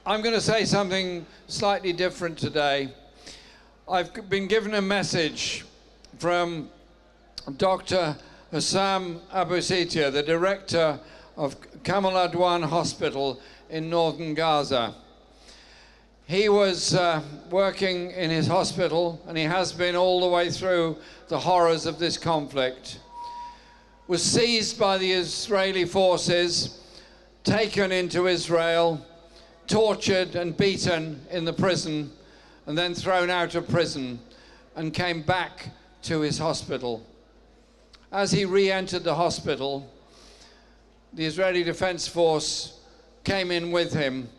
I'm going to say something slightly different today. I've been given a message from Dr. Husam the director of Kamal Adwan Hospital in northern Gaza. He was working in his hospital, and he has been all the way through the horrors of this conflict. Was seized by the Israeli forces, taken into Israel, tortured and beaten in the prison, and then thrown out of prison, and came back to his hospital. As he re-entered the hospital, the Israeli Defense Force came in with him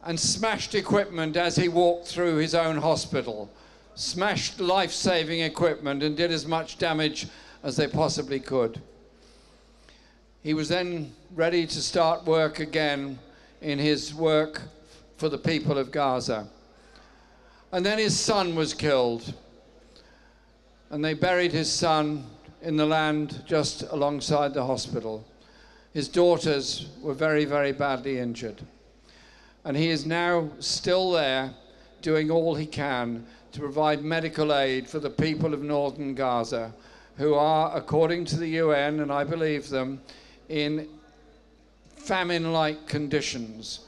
and smashed equipment as he walked through his own hospital, smashed life-saving equipment and did as much damage as they possibly could. He was then ready to start work again in his work for the people of Gaza. And then his son was killed, and they buried his son in the land just alongside the hospital. His daughters were very, very badly injured. And he is now still there doing all he can to provide medical aid for the people of northern Gaza, who are, according to the UN, and I believe them, in famine-like conditions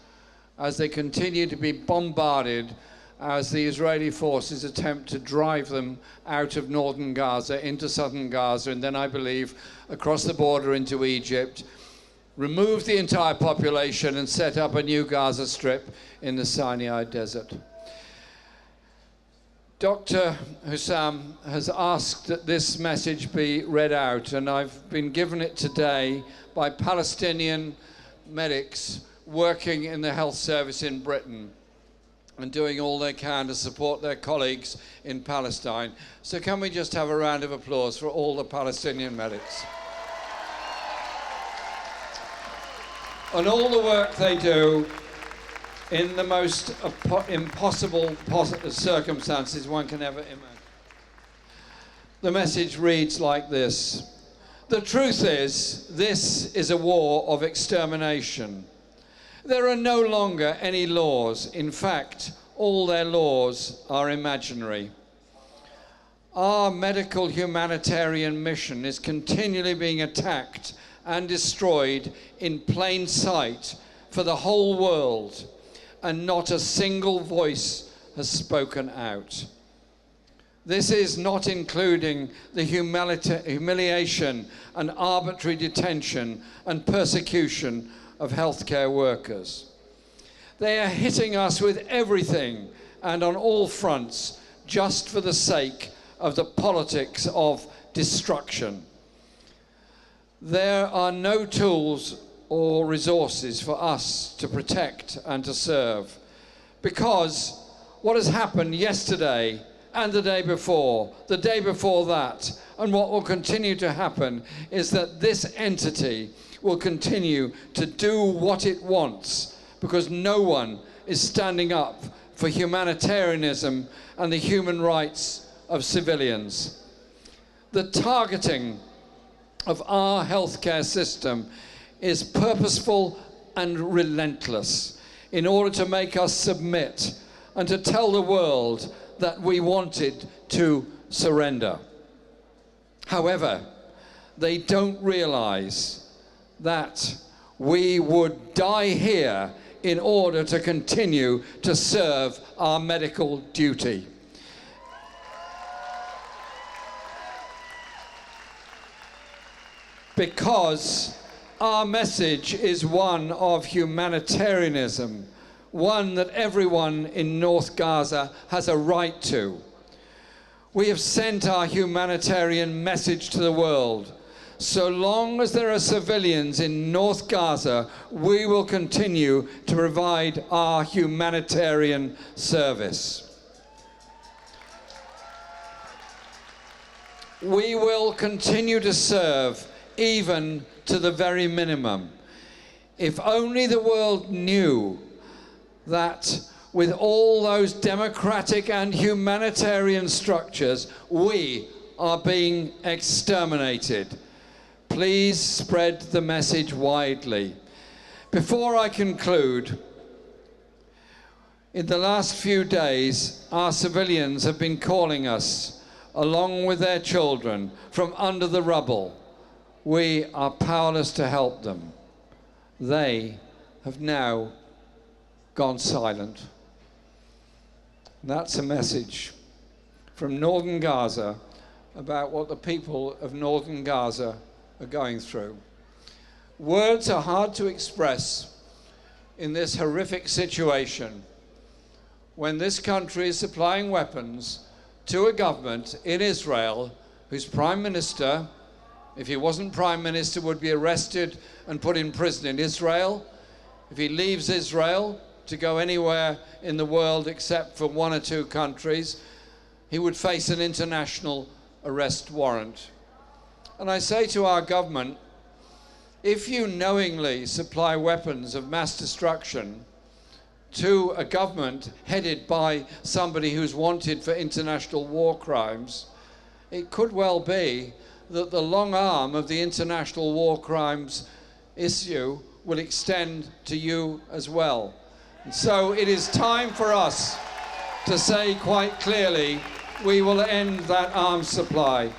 as they continue to be bombarded as the Israeli forces attempt to drive them out of northern Gaza into southern Gaza, and then I believe across the border into Egypt, remove the entire population and set up a new Gaza Strip in the Sinai Desert. Dr. Husam has asked that this message be read out, and I've been given it today by Palestinian medics working in the health service in Britain and doing all they can to support their colleagues in Palestine. So can we just have a round of applause for all the Palestinian medics? And all the work they do in the most impossible circumstances one can ever imagine. The message reads like this: the truth is, this is a war of extermination. There are no longer any laws. In fact, all their laws are imaginary. Our medical humanitarian mission is continually being attacked and destroyed in plain sight for the whole world, and not a single voice has spoken out. This is not including the humiliation and arbitrary detention and persecution of healthcare workers. They are hitting us with everything and on all fronts just for the sake of the politics of destruction. There are no tools or resources for us to protect and to serve, because what has happened yesterday and the day before that, and what will continue to happen is that this entity will continue to do what it wants, because no one is standing up for humanitarianism and the human rights of civilians. The targeting of our healthcare system is purposeful and relentless in order to make us submit and to tell the world that we wanted to surrender. However, they don't realize that we would die here in order to continue to serve our medical duty. Because our message is one of humanitarianism, one that everyone in North Gaza has a right to. We have sent our humanitarian message to the world. So long as there are civilians in North Gaza, we will continue to provide our humanitarian service. We will continue to serve even to the very minimum. If only the world knew that with all those democratic and humanitarian structures, we are being exterminated. Please spread the message widely. Before I conclude, In the last few days, our civilians have been calling us, along with their children, from under the rubble. We are powerless to help them. They have now gone silent. That's a message from northern Gaza about what the people of northern Gaza are going through. Words are hard to express in this horrific situation when this country is supplying weapons to a government in Israel whose prime minister, if he wasn't prime minister, would be arrested and put in prison in Israel. If he leaves Israel to go anywhere in the world except for one or two countries, he would face an international arrest warrant. And I say to our government, if you knowingly supply weapons of mass destruction to a government headed by somebody who's wanted for international war crimes, it could well be that the long arm of the international war crimes issue will extend to you as well. And so it is time for us to say quite clearly, we will end that arms supply.